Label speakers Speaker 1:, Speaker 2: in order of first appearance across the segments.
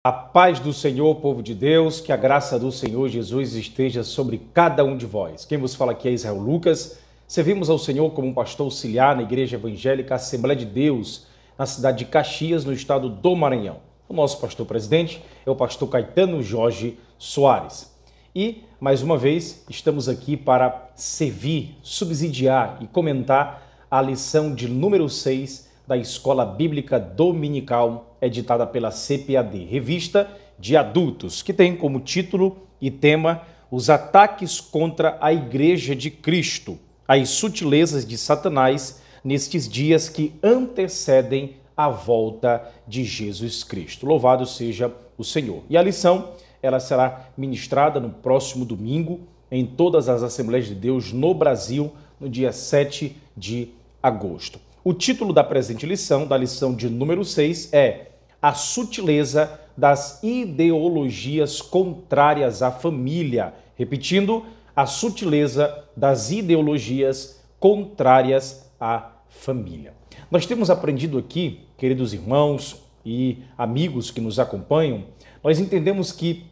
Speaker 1: A paz do Senhor, povo de Deus, que a graça do Senhor Jesus esteja sobre cada um de vós. Quem vos fala aqui é Israel Lucas. Servimos ao Senhor como um pastor auxiliar na Igreja Evangélica Assembleia de Deus, na cidade de Caxias, no estado do Maranhão. O nosso pastor-presidente é o pastor Caetano Jorge Soares. E, mais uma vez, estamos aqui para servir, subsidiar e comentar a lição de número 6 da Escola Bíblica Dominical, editada pela CPAD, revista de adultos, que tem como título e tema Os ataques contra a Igreja de Cristo, as sutilezas de Satanás nestes dias que antecedem a volta de Jesus Cristo. Louvado seja o Senhor. E a lição, ela será ministrada no próximo domingo em todas as Assembleias de Deus no Brasil, no dia 7 de agosto. O título da presente lição, da lição de número 6, é A Sutileza das Ideologias Contrárias à Família. Repetindo, a sutileza das ideologias contrárias à família. Nós temos aprendido aqui, queridos irmãos e amigos que nos acompanham, nós entendemos que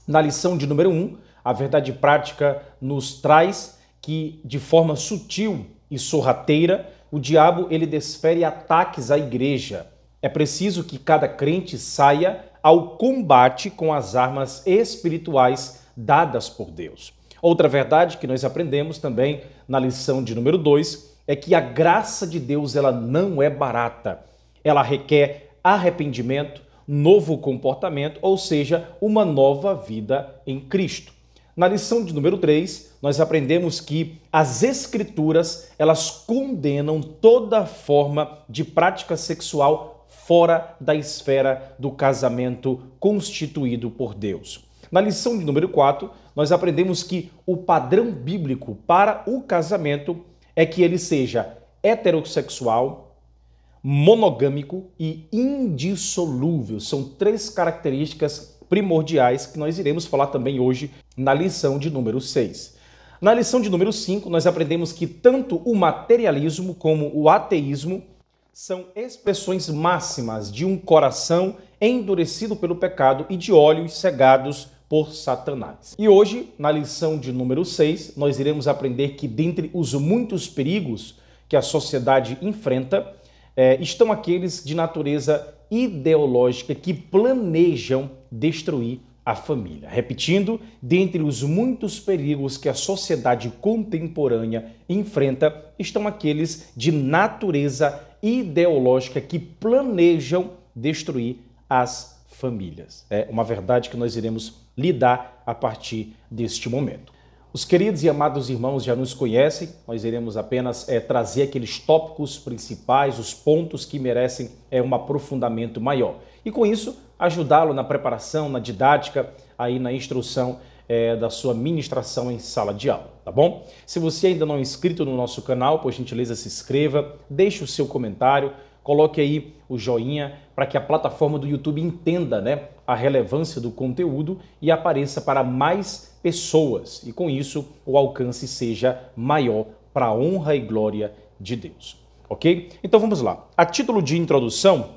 Speaker 1: na lição de número 1, a verdade prática nos traz que, de forma sutil e sorrateira, o diabo ele desfere ataques à igreja. É preciso que cada crente saia ao combate com as armas espirituais dadas por Deus. Outra verdade que nós aprendemos também na lição de número 2 é que a graça de Deus ela não é barata. Ela requer arrependimento, novo comportamento, ou seja, uma nova vida em Cristo. Na lição de número 3, nós aprendemos que as Escrituras, elas condenam toda forma de prática sexual fora da esfera do casamento constituído por Deus. Na lição de número 4, nós aprendemos que o padrão bíblico para o casamento é que ele seja heterossexual, monogâmico e indissolúvel. São três características primordiais que nós iremos falar também hoje na lição de número 6. Na lição de número 5, nós aprendemos que tanto o materialismo como o ateísmo são expressões máximas de um coração endurecido pelo pecado e de olhos cegados por Satanás. E hoje, na lição de número 6, nós iremos aprender que dentre os muitos perigos que a sociedade enfrenta, estão aqueles de natureza ideológica que planejam destruir a família. Repetindo, dentre os muitos perigos que a sociedade contemporânea enfrenta, estão aqueles de natureza ideológica que planejam destruir as famílias. É uma verdade que nós iremos lidar a partir deste momento. Os queridos e amados irmãos já nos conhecem, nós iremos apenas trazer aqueles tópicos principais, os pontos que merecem um aprofundamento maior. E com isso, ajudá-lo na preparação, na didática, aí na instrução da sua ministração em sala de aula, tá bom? Se você ainda não é inscrito no nosso canal, por gentileza se inscreva, deixe o seu comentário, coloque aí o joinha para que a plataforma do YouTube entenda, a relevância do conteúdo e apareça para mais pessoas. E com isso o alcance seja maior para a honra e glória de Deus. Ok? Então vamos lá. A título de introdução,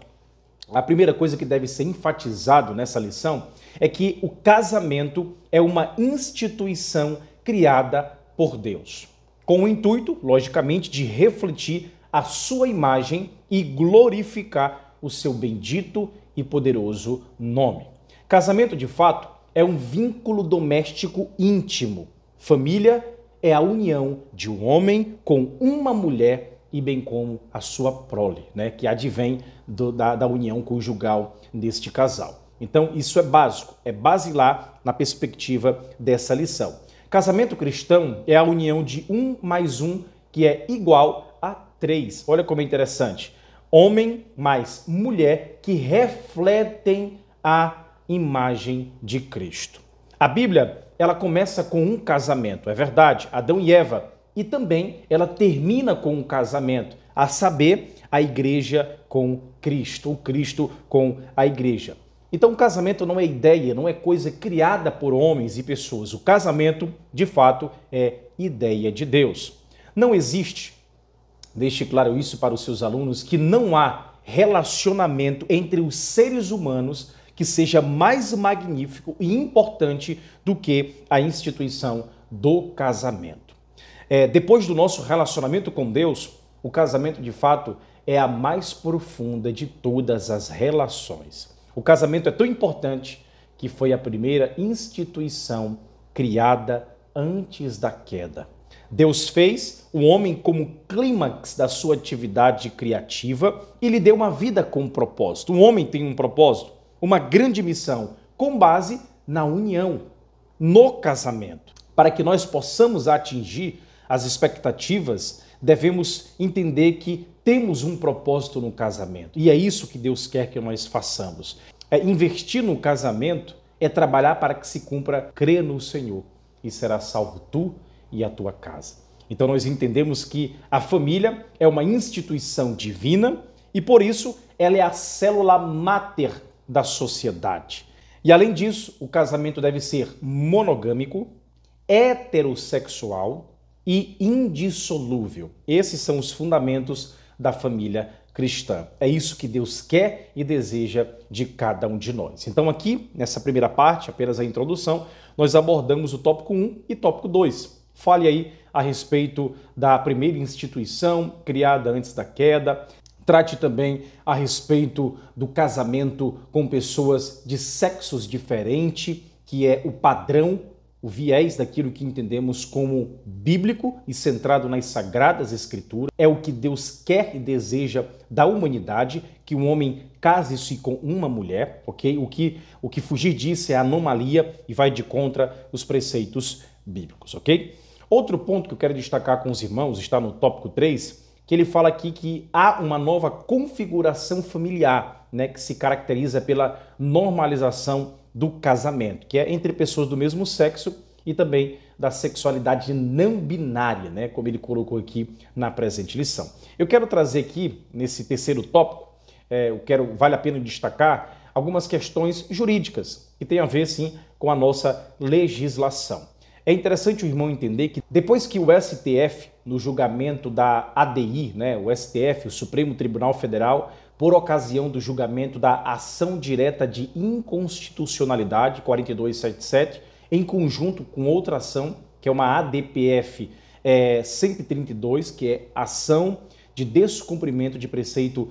Speaker 1: a primeira coisa que deve ser enfatizado nessa lição é que o casamento é uma instituição criada por Deus, com o intuito, logicamente, de refletir a sua imagem e glorificar o seu bendito e poderoso nome. Casamento, de fato, é um vínculo doméstico íntimo. Família é a união de um homem com uma mulher e bem como a sua prole, que advém da união conjugal deste casal. Então, isso é básico, é basilar na perspectiva dessa lição. Casamento cristão é a união de 1 mais 1, que é igual a 3. Olha como é interessante. Homem mais mulher que refletem a imagem de Cristo. A Bíblia, ela começa com um casamento, é verdade, Adão e Eva, e também ela termina com um casamento, a saber, a igreja com Cristo, o Cristo com a igreja. Então o casamento não é ideia, não é coisa criada por homens e pessoas. O casamento, de fato, é ideia de Deus. Não existe, deixe claro isso para os seus alunos, que não há relacionamento entre os seres humanos que seja mais magnífico e importante do que a instituição do casamento. Depois do nosso relacionamento com Deus, o casamento de fato é a mais profunda de todas as relações. O casamento é tão importante que foi a primeira instituição criada antes da queda. Deus fez o homem como clímax da sua atividade criativa e lhe deu uma vida com propósito. O homem tem um propósito, uma grande missão, com base na união, no casamento. Para que nós possamos atingir as expectativas, devemos entender que temos um propósito no casamento. E é isso que Deus quer que nós façamos. Investir no casamento é trabalhar para que se cumpra, crer no Senhor e será salvo tu e a tua casa. Então nós entendemos que a família é uma instituição divina e por isso ela é a célula máter da sociedade. E além disso, o casamento deve ser monogâmico, heterossexual e indissolúvel. Esses são os fundamentos da família cristã. É isso que Deus quer e deseja de cada um de nós. Então aqui, nessa primeira parte, apenas a introdução, nós abordamos o tópico 1 e tópico 2. Fale aí a respeito da primeira instituição criada antes da queda. Trate também a respeito do casamento com pessoas de sexos diferentes, que é o padrão, o viés daquilo que entendemos como bíblico e centrado nas Sagradas Escrituras. É o que Deus quer e deseja da humanidade, que um homem case-se com uma mulher, ok? O que fugir disso é anomalia e vai de contra os preceitos bíblicos, ok? Outro ponto que eu quero destacar com os irmãos está no tópico 3, que ele fala aqui que há uma nova configuração familiar, né, que se caracteriza pela normalização do casamento, que é entre pessoas do mesmo sexo e também da sexualidade não binária, né, como ele colocou aqui na presente lição. Eu quero trazer aqui, nesse terceiro tópico, vale a pena destacar algumas questões jurídicas que têm a ver, sim, com a nossa legislação. É interessante o irmão entender que depois que o STF, no julgamento da ADI, né, o STF, o Supremo Tribunal Federal, por ocasião do julgamento da ação direta de inconstitucionalidade 4277, em conjunto com outra ação, que é uma ADPF 132, que é ação de descumprimento de preceito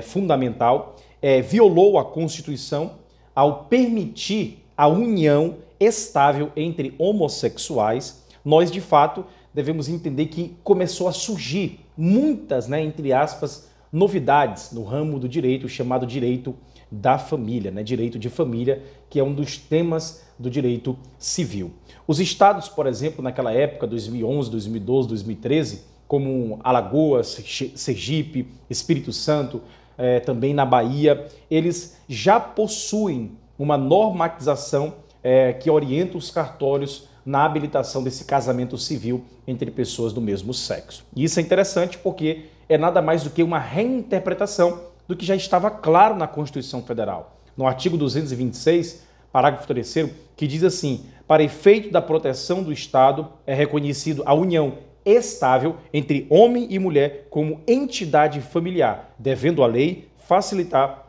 Speaker 1: fundamental, violou a Constituição ao permitir a união estável entre homossexuais. Nós, de fato, devemos entender que começou a surgir muitas, entre aspas, novidades no ramo do direito, chamado direito da família, direito de família, que é um dos temas do direito civil. Os estados, por exemplo, naquela época, 2011, 2012, 2013, como Alagoas, Sergipe, Espírito Santo, também na Bahia, eles já possuem uma normatização que orienta os cartórios na habilitação desse casamento civil entre pessoas do mesmo sexo. E isso é interessante porque é nada mais do que uma reinterpretação do que já estava claro na Constituição Federal. No artigo 226, parágrafo 3º, que diz assim: para efeito da proteção do Estado, é reconhecido a união estável entre homem e mulher como entidade familiar, devendo a lei facilitar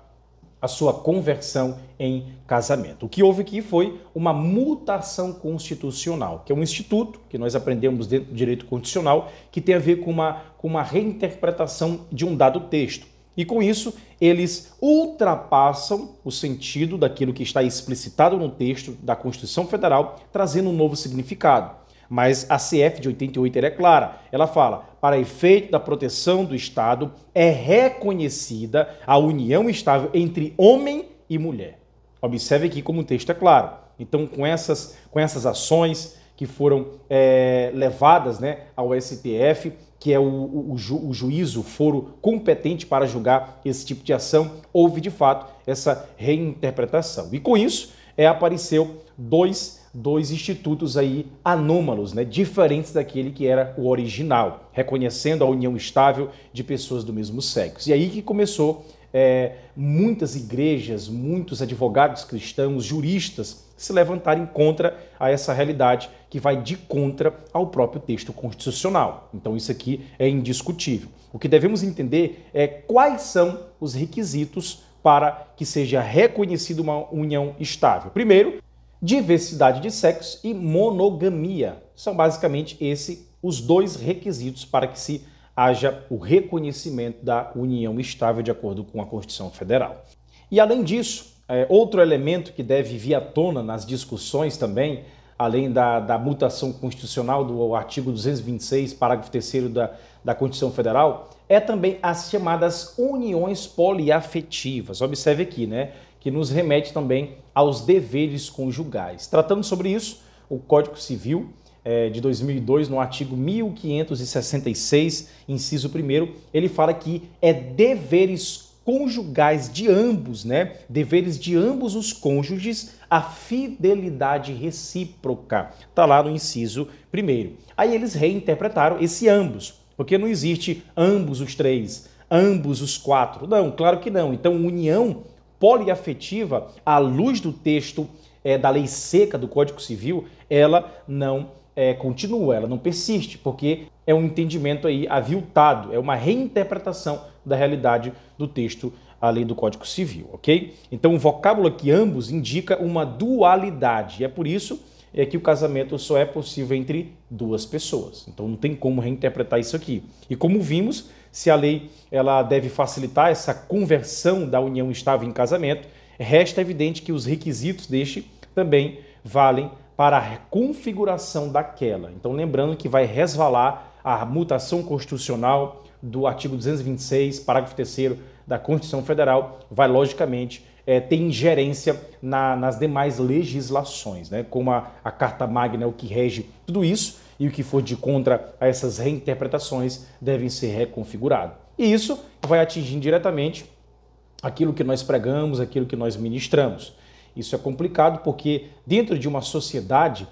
Speaker 1: a sua conversão em casamento. O que houve aqui foi uma mutação constitucional, que é um instituto que nós aprendemos dentro do direito constitucional, que tem a ver com uma reinterpretação de um dado texto. E com isso, eles ultrapassam o sentido daquilo que está explicitado no texto da Constituição Federal, trazendo um novo significado. Mas a CF de 88 é clara. Ela fala: para efeito da proteção do Estado, é reconhecida a união estável entre homem e mulher. Observe aqui como o texto é claro. Então, com essas ações que foram levadas ao STF, que é o juízo, o foro competente para julgar esse tipo de ação, houve de fato essa reinterpretação. E com isso, apareceu dois institutos aí anômalos, diferentes daquele que era o original, reconhecendo a união estável de pessoas do mesmo sexo. E aí que começou muitas igrejas, muitos advogados cristãos, juristas, se levantarem contra a essa realidade que vai de contra ao próprio texto constitucional. Então isso aqui é indiscutível. O que devemos entender é quais são os requisitos para que seja reconhecida uma união estável? Primeiro, diversidade de sexo e monogamia. São basicamente os dois requisitos para que se haja o reconhecimento da união estável de acordo com a Constituição Federal. E além disso, outro elemento que deve vir à tona nas discussões também, além da mutação constitucional do artigo 226, parágrafo 3º da Constituição Federal, é também as chamadas uniões poliafetivas. Observe aqui, né, que nos remete também aos deveres conjugais. Tratando sobre isso, o Código Civil de 2002, no artigo 1566, inciso 1º, ele fala que é deveres conjugais de ambos, né? Deveres de ambos os cônjuges a fidelidade recíproca. Está lá no inciso 1º. Aí eles reinterpretaram esse ambos, porque não existe ambos os três, ambos os quatro. Não, claro que não. Então, união poliafetiva, à luz do texto da lei seca do Código Civil, ela não continua, ela não persiste, porque é um entendimento aí aviltado, é uma reinterpretação da realidade do texto, a lei do Código Civil, ok? Então o vocábulo aqui, ambos, indica uma dualidade, e é por isso que o casamento só é possível entre duas pessoas. Então não tem como reinterpretar isso aqui. E como vimos, se a lei ela deve facilitar essa conversão da união estável em casamento, resta evidente que os requisitos deste também valem para a configuração daquela. Então, lembrando que vai resvalar a mutação constitucional do artigo 226, parágrafo 3º da Constituição Federal, vai, logicamente, ter ingerência nas demais legislações, né? Como a Carta Magna é o que rege tudo isso, e o que for de contra a essas reinterpretações devem ser reconfigurados. E isso vai atingir diretamente aquilo que nós pregamos, aquilo que nós ministramos. Isso é complicado porque dentro de uma sociedade,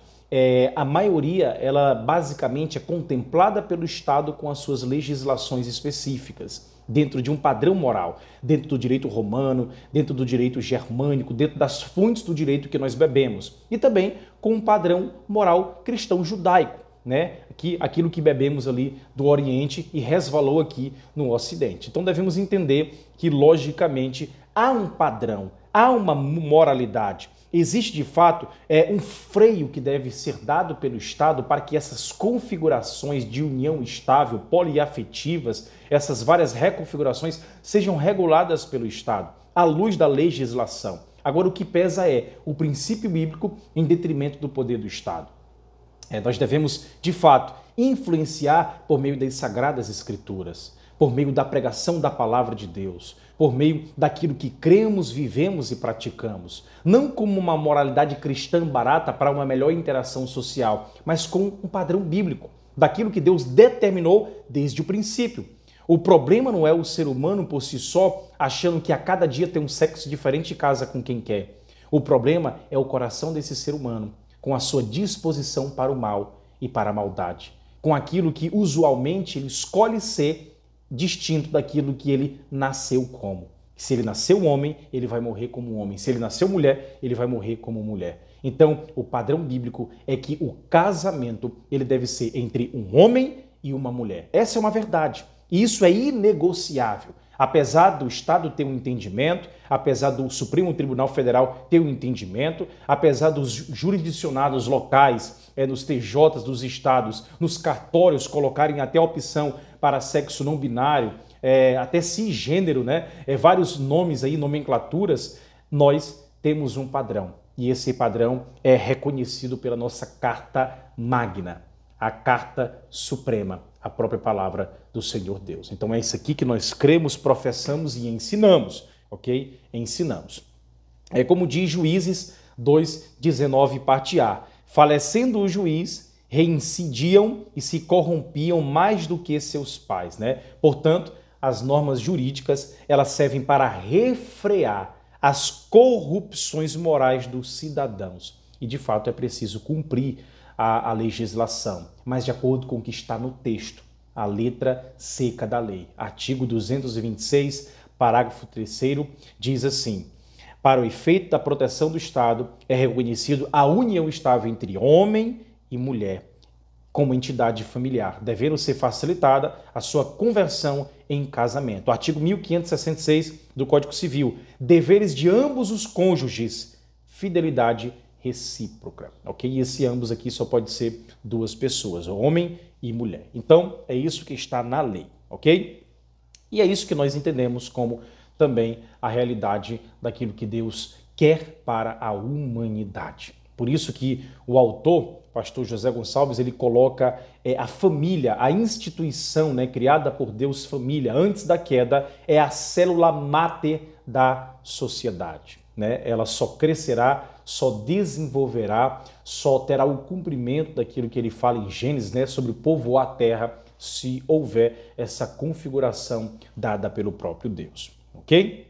Speaker 1: a maioria, ela basicamente é contemplada pelo Estado com as suas legislações específicas, dentro de um padrão moral, dentro do direito romano, dentro do direito germânico, dentro das fontes do direito que nós bebemos, e também com um padrão moral cristão judaico, né? Aquilo que bebemos ali do Oriente e resvalou aqui no Ocidente. Então devemos entender que, logicamente, há um padrão, há uma moralidade. Existe, de fato, um freio que deve ser dado pelo Estado para que essas configurações de união estável, poliafetivas, essas várias reconfigurações sejam reguladas pelo Estado, à luz da legislação. Agora, o que pesa é o princípio bíblico em detrimento do poder do Estado. Nós devemos, de fato, influenciar por meio das Sagradas Escrituras, por meio da pregação da Palavra de Deus, por meio daquilo que cremos, vivemos e praticamos. Não como uma moralidade cristã barata para uma melhor interação social, mas com um padrão bíblico, daquilo que Deus determinou desde o princípio. O problema não é o ser humano por si só, achando que a cada dia tem um sexo diferente e casa com quem quer. O problema é o coração desse ser humano, com a sua disposição para o mal e para a maldade, com aquilo que usualmente ele escolhe ser distinto daquilo que ele nasceu como. Se ele nasceu homem, ele vai morrer como homem. Se ele nasceu mulher, ele vai morrer como mulher. Então, o padrão bíblico é que o casamento ele deve ser entre um homem e uma mulher. Essa é uma verdade. E isso é inegociável. Apesar do Estado ter um entendimento, apesar do Supremo Tribunal Federal ter um entendimento, apesar dos jurisdicionados locais, nos TJs dos estados, nos cartórios colocarem até a opção para sexo não binário, até cisgênero, né? Vários nomes aí, nomenclaturas, nós temos um padrão. E esse padrão é reconhecido pela nossa Carta Magna, a Carta Suprema, a própria palavra do Senhor Deus. Então é isso aqui que nós cremos, professamos e ensinamos, ok? Ensinamos. É como diz Juízes 2:19, parte A. Falecendo o juiz, reincidiam e se corrompiam mais do que seus pais, né? Portanto, as normas jurídicas, elas servem para refrear as corrupções morais dos cidadãos. E, de fato, é preciso cumprir a legislação, mas de acordo com o que está no texto, a letra seca da lei. Artigo 226, parágrafo 3º, diz assim: para o efeito da proteção do Estado, é reconhecido a união estável entre homem e mulher, como entidade familiar, devendo ser facilitada a sua conversão em casamento. Artigo 1566 do Código Civil. Deveres de ambos os cônjuges, fidelidade recíproca, ok? E esse ambos aqui só pode ser duas pessoas, homem e mulher. Então, é isso que está na lei, ok? E é isso que nós entendemos como também a realidade daquilo que Deus quer para a humanidade. Por isso que o autor, pastor José Gonçalves, ele coloca a família, a instituição, né, criada por Deus, família, antes da queda, é a célula máter da sociedade. Né? Ela só crescerá, só desenvolverá, só terá o cumprimento daquilo que ele fala em Gênesis, né, sobre povoar a terra, se houver essa configuração dada pelo próprio Deus. Ok?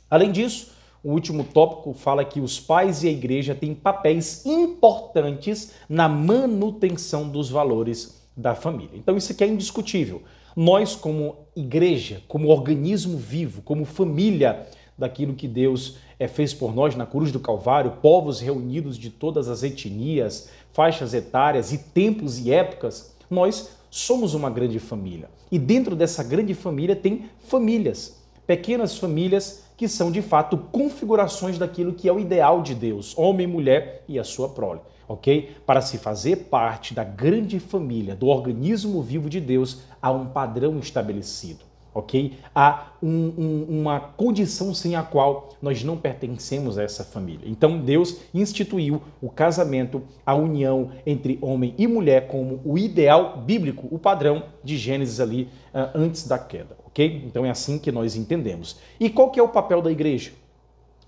Speaker 1: Além disso, o último tópico fala que os pais e a igreja têm papéis importantes na manutenção dos valores da família. Então isso aqui é indiscutível. Nós, como igreja, como organismo vivo, como família daquilo que Deus fez por nós na cruz do Calvário, povos reunidos de todas as etnias, faixas etárias e tempos e épocas, nós somos uma grande família. E dentro dessa grande família tem famílias, pequenas famílias que são de fato configurações daquilo que é o ideal de Deus, homem, mulher e a sua prole, ok? Para se fazer parte da grande família, do organismo vivo de Deus, há um padrão estabelecido, ok? Há uma condição sem a qual nós não pertencemos a essa família. Então Deus instituiu o casamento, a união entre homem e mulher como o ideal bíblico, o padrão de Gênesis ali antes da queda. Okay? Então é assim que nós entendemos. E qual que é o papel da igreja?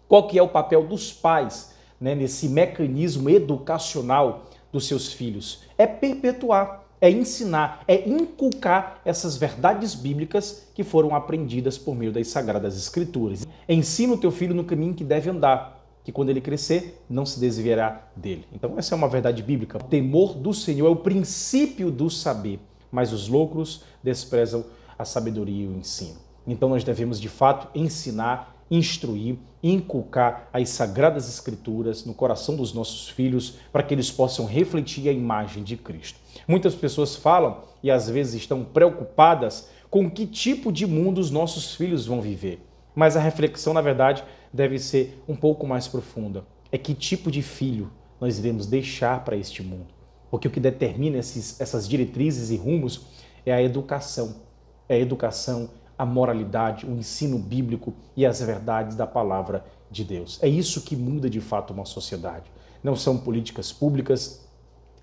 Speaker 1: Qual que é o papel dos pais, né, nesse mecanismo educacional dos seus filhos? É perpetuar, é ensinar, é inculcar essas verdades bíblicas que foram aprendidas por meio das Sagradas Escrituras. Ensina o teu filho no caminho que deve andar, que quando ele crescer, não se desviará dele. Então essa é uma verdade bíblica. O temor do Senhor é o princípio do saber, mas os loucos desprezam a sabedoria e o ensino. Então nós devemos de fato ensinar, instruir, inculcar as Sagradas Escrituras no coração dos nossos filhos para que eles possam refletir a imagem de Cristo. Muitas pessoas falam e às vezes estão preocupadas com que tipo de mundo os nossos filhos vão viver. Mas a reflexão, na verdade, deve ser um pouco mais profunda. É que tipo de filho nós iremos deixar para este mundo. Porque o que determina essas diretrizes e rumos é a educação. É a educação, a moralidade, o ensino bíblico e as verdades da palavra de Deus. É isso que muda de fato uma sociedade. Não são políticas públicas,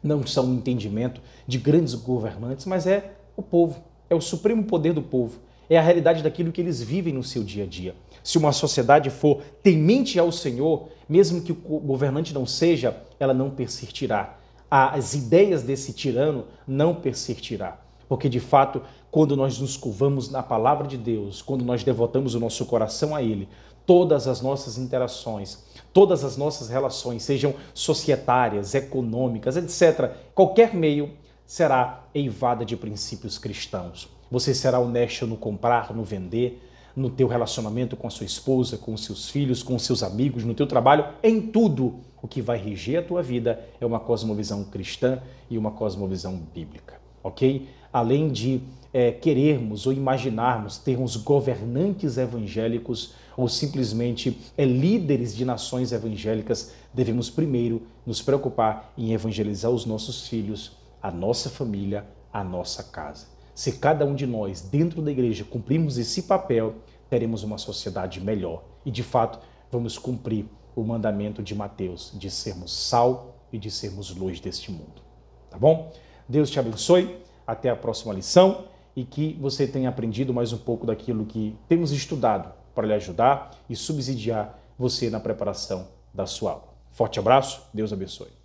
Speaker 1: não são um entendimento de grandes governantes, mas é o povo, é o supremo poder do povo, é a realidade daquilo que eles vivem no seu dia a dia. Se uma sociedade for temente ao Senhor, mesmo que o governante não seja, ela não persistirá. As ideias desse tirano não persistirá. Porque, de fato, quando nós nos curvamos na palavra de Deus, quando nós devotamos o nosso coração a Ele, todas as nossas interações, todas as nossas relações, sejam societárias, econômicas, etc., qualquer meio será eivada de princípios cristãos. Você será honesto no comprar, no vender, no teu relacionamento com a sua esposa, com os seus filhos, com os seus amigos, no teu trabalho, em tudo. O que vai reger a tua vida é uma cosmovisão cristã e uma cosmovisão bíblica. Ok? Além de querermos ou imaginarmos termos governantes evangélicos ou simplesmente líderes de nações evangélicas, devemos primeiro nos preocupar em evangelizar os nossos filhos, a nossa família, a nossa casa. Se cada um de nós, dentro da igreja, cumprirmos esse papel, teremos uma sociedade melhor e, de fato, vamos cumprir o mandamento de Mateus de sermos sal e de sermos luz deste mundo. Tá bom? Deus te abençoe, até a próxima lição e que você tenha aprendido mais um pouco daquilo que temos estudado para lhe ajudar e subsidiar você na preparação da sua aula. Forte abraço, Deus abençoe.